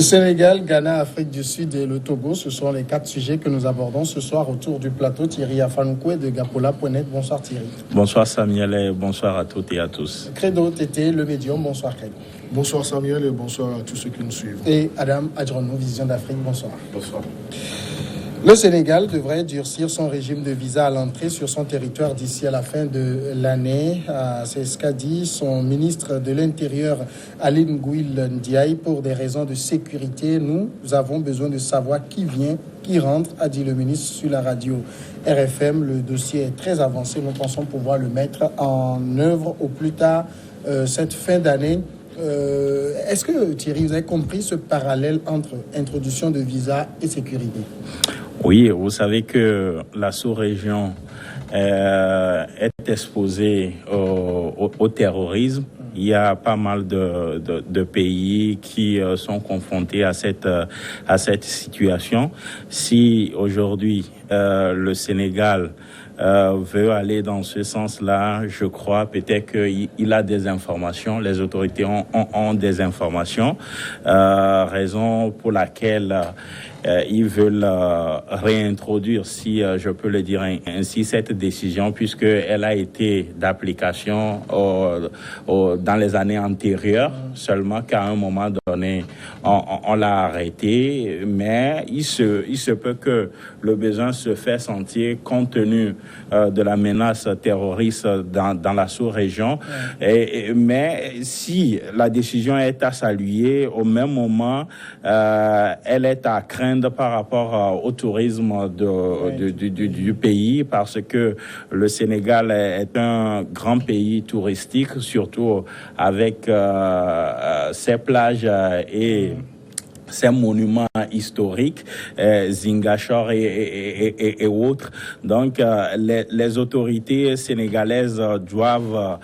Sénégal, Ghana, Afrique du Sud et le Togo, ce sont les 4 sujets que nous abordons ce soir autour du plateau. Thierry Afanoukou de Gapola.net. Bonsoir Thierry. Bonsoir Samuel et bonsoir à toutes et à tous. Credo Tété, le médium. Bonsoir Credo. Bonsoir Samuel et bonsoir à tous ceux qui nous suivent. Et Adam Adjrono, Vision d'Afrique. Bonsoir. Bonsoir. Le Sénégal devrait durcir son régime de visa à l'entrée sur son territoire d'ici à la fin de l'année. C'est ce qu'a dit son ministre de l'Intérieur, Aline Ngouil Ndiaye. Pour des raisons de sécurité, nous avons besoin de savoir qui vient, qui rentre, a dit le ministre sur la radio RFM. Le dossier est très avancé. Nous pensons pouvoir le mettre en œuvre au plus tard cette fin d'année. Est-ce que, Thierry, vous avez compris ce parallèle entre introduction de visa et sécurité? Oui, vous savez que la sous-région est exposée au terrorisme. Il y a pas mal de pays qui sont confrontés à cette situation. Si aujourd'hui le Sénégal veut aller dans ce sens-là, je crois peut-être qu'il a des informations, les autorités ont des informations, raison pour laquelle ils veulent réintroduire, si je peux le dire ainsi, cette décision, puisqu'elle a été d'application dans les années antérieures, seulement qu'à un moment donné, on l'a arrêté, mais il se peut que le besoin se fait sentir compte tenu de la menace terroriste dans la sous-région. Mais si la décision est à saluer, au même moment, elle est à craindre par rapport au tourisme du pays, parce que le Sénégal est un grand pays touristique, surtout avec ses plages et ces monuments historiques, Zingachor et autres. Donc, les autorités sénégalaises doivent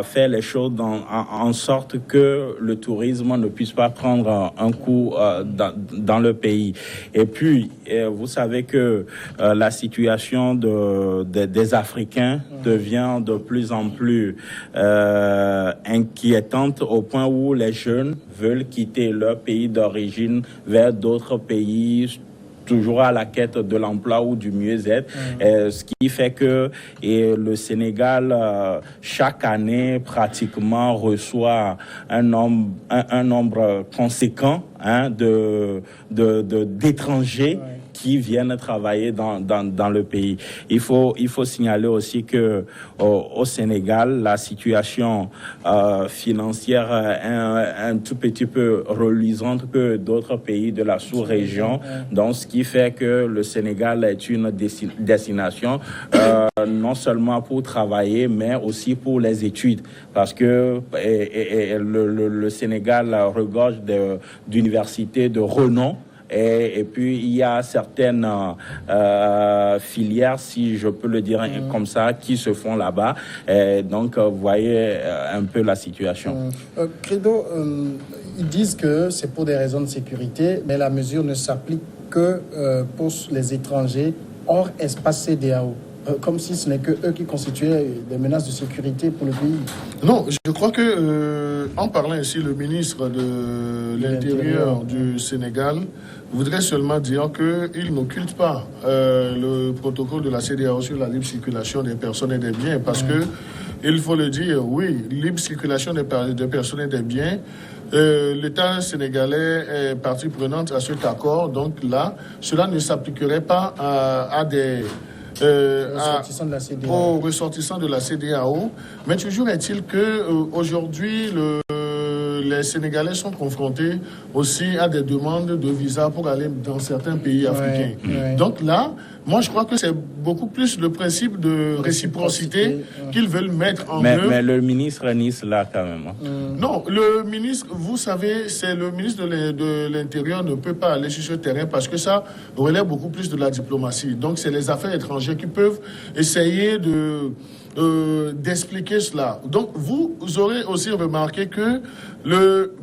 faire les choses en sorte que le tourisme ne puisse pas prendre un coup dans le pays. Et puis, vous savez que la situation des Africains devient de plus en plus inquiétante, au point où les jeunes veulent quitter leur pays d'origine vers d'autres pays, toujours à la quête de l'emploi ou du mieux-être, ce qui fait que le Sénégal, chaque année, pratiquement reçoit un nombre conséquent d'étrangers qui viennent travailler dans le pays. Il faut signaler aussi que au Sénégal, la situation financière est un tout petit peu reluisante que d'autres pays de la sous-région. Donc, ce qui fait que le Sénégal est une destination non seulement pour travailler, mais aussi pour les études, parce que le Sénégal regorge d'universités de renom. Et puis, il y a certaines filières, si je peux le dire comme ça, qui se font là-bas. Donc, vous voyez un peu la situation. Credo, ils disent que c'est pour des raisons de sécurité, mais la mesure ne s'applique que pour les étrangers hors espace CEDEAO. Comme si ce n'est que eux qui constituaient des menaces de sécurité pour le pays. Non, je crois que, en parlant ici, le ministre de l'Intérieur du Sénégal voudrait seulement dire qu'il n'occulte pas le protocole de la CEDEAO sur la libre circulation des personnes et des biens, parce que, il faut le dire, oui, libre circulation des personnes et des biens, l'État sénégalais est partie prenante à cet accord, donc là, cela ne s'appliquerait pas à des... aux ressortissants de la CEDEAO. Mais toujours est-il qu'aujourd'hui, les Sénégalais sont confrontés aussi à des demandes de visa pour aller dans certains pays africains. Donc là, moi je crois que c'est beaucoup plus le principe de réciprocité qu'ils veulent mettre en œuvre. Mais le ministre nie cela quand même. Non, le ministre, vous savez, c'est le ministre de l'Intérieur ne peut pas aller sur ce terrain parce que ça relève beaucoup plus de la diplomatie. Donc c'est les affaires étrangères qui peuvent essayer d'expliquer cela. Donc vous aurez aussi remarqué que le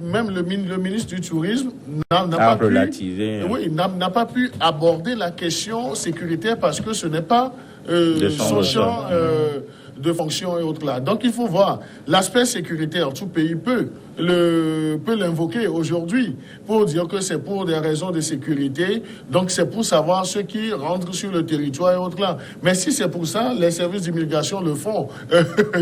ministre du Tourisme n'a pas pu aborder la question sécuritaire parce que ce n'est pas son champ de fonction et autres là. Donc il faut voir l'aspect sécuritaire. Tout pays peut peut l'invoquer aujourd'hui pour dire que c'est pour des raisons de sécurité, donc c'est pour savoir ceux qui rentrent sur le territoire et autres là. Mais si c'est pour ça, les services d'immigration le font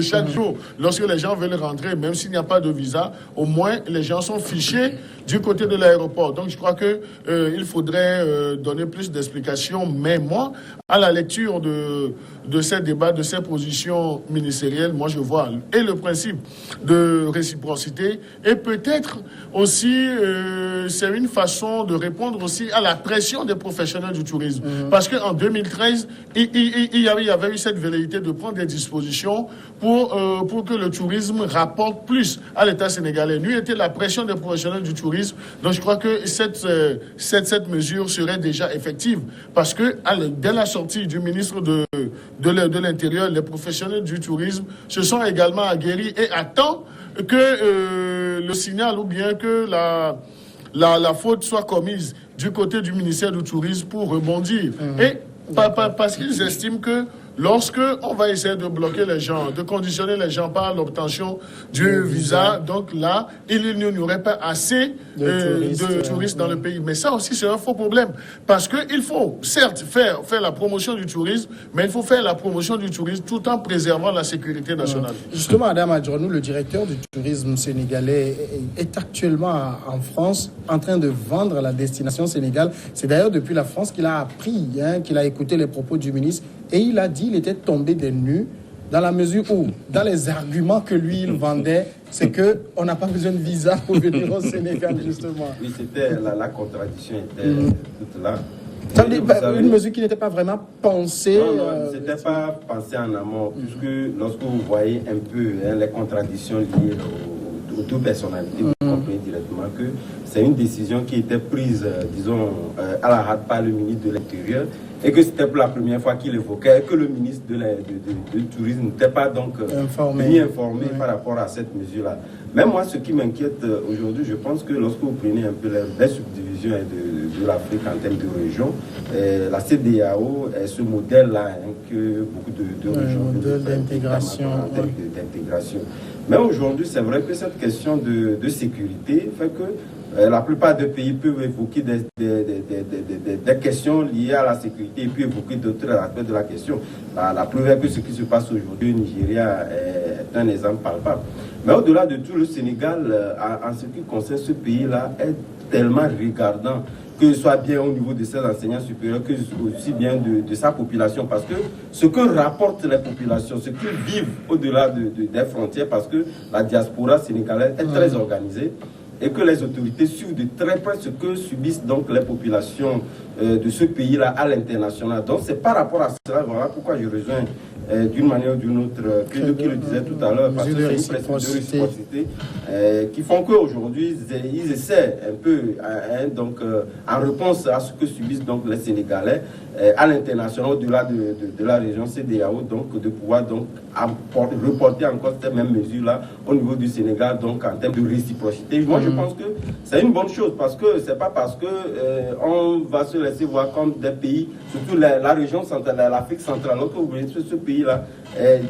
chaque jour. Lorsque les gens veulent rentrer, même s'il n'y a pas de visa, au moins les gens sont fichés du côté de l'aéroport. Donc je crois que il faudrait donner plus d'explications. Mais moi, à la lecture de ces débats, de ces positions ministérielles, moi je vois et le principe de réciprocité et peut-être aussi c'est une façon de répondre aussi à la pression des professionnels du tourisme. Parce qu'en 2013, il y avait eu cette velléité de prendre des dispositions pour que le tourisme rapporte plus à l'État sénégalais. Nulle était la pression des professionnels du tourisme. Donc je crois que cette mesure serait déjà effective. Parce que dès la sortie du ministre de l'Intérieur, les professionnels du tourisme se sont également aguerris et attendent que le signal ou bien que la faute soit commise du côté du ministère du Tourisme pour rebondir. Et parce qu'ils estiment que lorsque on va essayer de bloquer les gens, de conditionner les gens par l'obtention du visa, donc là, il n'y aurait pas assez de touristes dans le pays. Mais ça aussi, c'est un faux problème. Parce qu'il faut, certes, faire la promotion du tourisme, mais il faut faire la promotion du tourisme tout en préservant la sécurité nationale. Justement, Adam Adjornou, le directeur du tourisme sénégalais, est actuellement en France en train de vendre la destination Sénégal. C'est d'ailleurs depuis la France qu'il a appris, qu'il a écouté les propos du ministre. Et il a dit qu'il était tombé des nues dans la mesure où, dans les arguments que lui, il vendait, c'est qu'on n'a pas besoin de visa pour venir au Sénégal, justement. Oui, c'était la contradiction était toute là. Ça veut dire une mesure qui n'était pas vraiment pensée. Non, c'était pas pensé en amont, puisque lorsque vous voyez un peu les contradictions liées aux deux personnalités, vous comprenez directement que c'est une décision qui était prise, disons, à la hâte par le ministre de l'Intérieur, et que c'était pour la première fois qu'il évoquait, et que le ministre du Tourisme n'était pas donc ni informé par rapport à cette mesure-là. Même moi, ce qui m'inquiète aujourd'hui, je pense que lorsque vous prenez un peu les subdivisions de l'Afrique en termes de régions, la CEDEAO est ce modèle-là que beaucoup de régions d'intégration. Mais aujourd'hui, c'est vrai que cette question de sécurité fait que la plupart des pays peuvent évoquer des questions liées à la sécurité et puis évoquer d'autres aspects de la question. La preuve est que ce qui se passe aujourd'hui au Nigeria est un exemple palpable. Mais au-delà de tout, le Sénégal, en ce qui concerne ce pays-là, est tellement regardant, que ce soit bien au niveau de ses enseignants supérieurs, que aussi bien de sa population, parce que ce que rapportent les populations, ce qu'ils vivent au-delà des frontières, parce que la diaspora sénégalaise est très organisée, et que les autorités suivent de très près ce que subissent donc les populations de ce pays-là à l'international. Donc c'est par rapport à cela, voilà pourquoi je rejoins d'une manière ou d'une autre, qui le disait tout à l'heure, parce que c'est une pression de réciprocité qui font qu'aujourd'hui, ils essaient un peu, donc, en réponse à ce que subissent donc les Sénégalais à l'international, au-delà de la région CEDEAO, donc de pouvoir donc reporter encore ces mêmes mesures-là au niveau du Sénégal, donc en termes de réciprocité. Moi, je pense que c'est une bonne chose, parce que c'est pas parce que on va se laisser voir comme des pays, surtout la région centrale, l'Afrique centrale, lorsque vous voyez ce pays-là,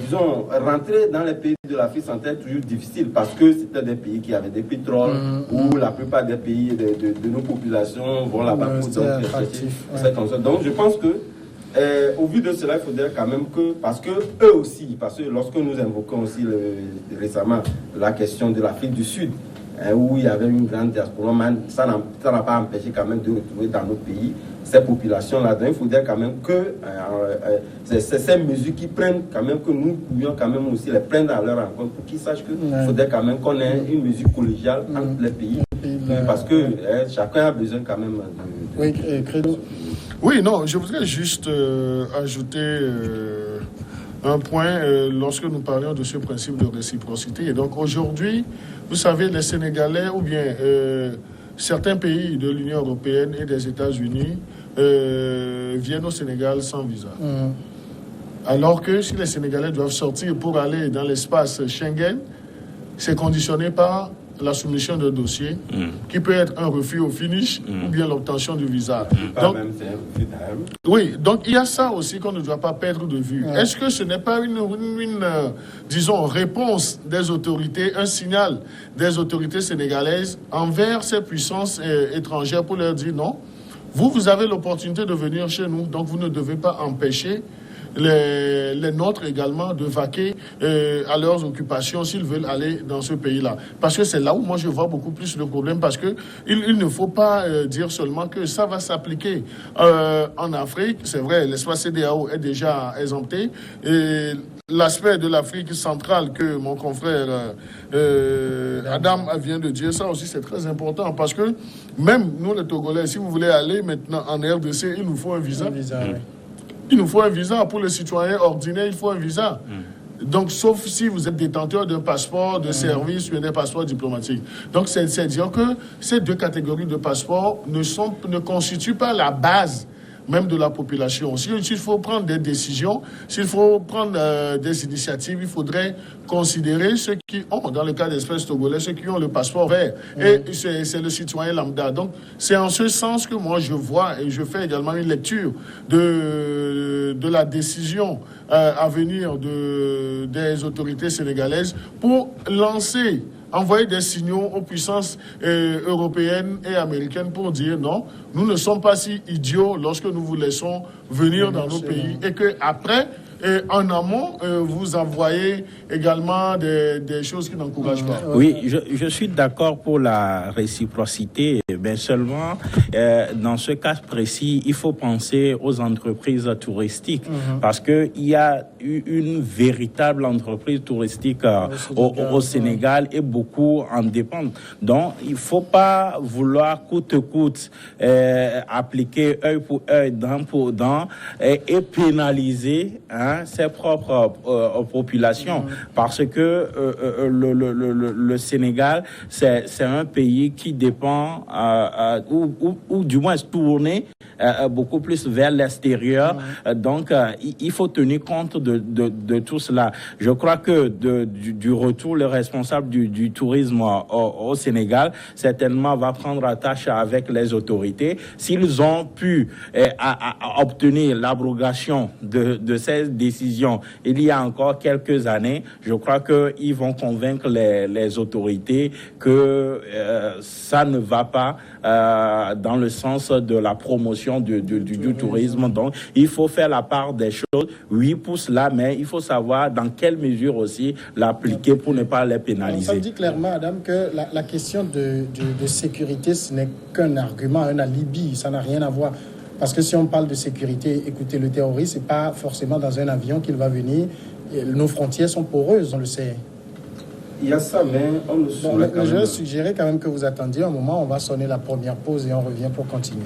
disons, rentrer dans les pays de l'Afrique centrale est toujours difficile, parce que c'était des pays qui avaient des pétroles, où la plupart des pays de nos populations vont là-bas pour chercher. Donc je pense que au vu de cela, il faudrait quand même que, parce que eux aussi, parce que lorsque nous invoquons aussi récemment la question de l'Afrique du Sud, où il y avait une grande diaspora, ça n'a pas empêché quand même de retrouver dans notre pays ces populations-là. Donc il faudrait quand même que c'est ces mesures qui prennent quand même, que nous pouvions quand même aussi les prendre à leur rencontre, pour qu'ils sachent qu'il faudrait quand même qu'on ait une mesure collégiale entre les pays, parce que chacun a besoin quand même de... Oui, Credo. Oui, non, je voudrais juste ajouter un point lorsque nous parlions de ce principe de réciprocité. Et donc aujourd'hui, vous savez, les Sénégalais ou bien certains pays de l'Union européenne et des États-Unis viennent au Sénégal sans visa. Alors que si les Sénégalais doivent sortir pour aller dans l'espace Schengen, c'est conditionné par la soumission d'un dossier qui peut être un refus au finish ou bien l'obtention du visa. Donc, oui, donc il y a ça aussi qu'on ne doit pas perdre de vue. Est-ce que ce n'est pas une disons, réponse des autorités, un signal des autorités sénégalaises envers ces puissances étrangères pour leur dire non, vous avez l'opportunité de venir chez nous, donc vous ne devez pas empêcher les nôtres également de vaquer à leurs occupations s'ils veulent aller dans ce pays-là. Parce que c'est là où moi je vois beaucoup plus de problèmes, parce que il ne faut pas dire seulement que ça va s'appliquer en Afrique. C'est vrai, l'espace CEDEAO est déjà exempté. Et l'aspect de l'Afrique centrale que mon confrère Adam vient de dire, ça aussi c'est très important, parce que même nous les Togolais, si vous voulez aller maintenant en RDC, il nous faut un visa. Il nous faut un visa. Pour les citoyens ordinaires, il faut un visa. Donc, sauf si vous êtes détenteur d'un passeport de service ou d'un passeport diplomatique. Donc, c'est dire que ces deux catégories de passeports ne constituent pas la base même de la population. S'il faut prendre des décisions, s'il faut prendre des initiatives, il faudrait considérer ceux qui ont, dans le cas d'espèces togolais, ceux qui ont le passeport vert. Et c'est le citoyen lambda. Donc, c'est en ce sens que moi, je vois et je fais également une lecture de la décision à venir des autorités sénégalaises pour envoyer des signaux aux puissances européennes et américaines pour dire non, nous ne sommes pas si idiots lorsque nous vous laissons venir dans nos pays, et que après, en amont, vous envoyez également des choses qui n'encouragent pas. Oui, je suis d'accord pour la réciprocité, mais seulement dans ce cas précis, il faut penser aux entreprises touristiques, parce qu'il y a une véritable entreprise touristique au Sénégal et beaucoup en dépendent. Donc, il ne faut pas vouloir coûte que coûte appliquer œil pour œil, dent pour dent et pénaliser ses propres populations, parce que le Sénégal, c'est un pays qui dépend, ou du moins tourné beaucoup plus vers l'extérieur. Donc, il faut tenir compte de tout cela. Je crois que du retour, le responsable du tourisme au Sénégal, certainement va prendre attache avec les autorités. S'ils ont pu obtenir l'abrogation de ces décisions il y a encore quelques années, je crois qu'ils vont convaincre les autorités que ça ne va pas dans le sens de la promotion du tourisme. Donc, il faut faire la part des choses. Oui, pour cela, mais il faut savoir dans quelle mesure aussi l'appliquer pour ne pas les pénaliser. Ça me dit clairement, Adam, que la question de sécurité, ce n'est qu'un argument, un alibi. Ça n'a rien à voir. Parce que si on parle de sécurité, écoutez, le terroriste, ce n'est pas forcément dans un avion qu'il va venir. Nos frontières sont poreuses, on le sait. Il y a ça, mais on ne Je vais suggérer quand même que vous attendiez un moment. On va sonner la première pause et on revient pour continuer.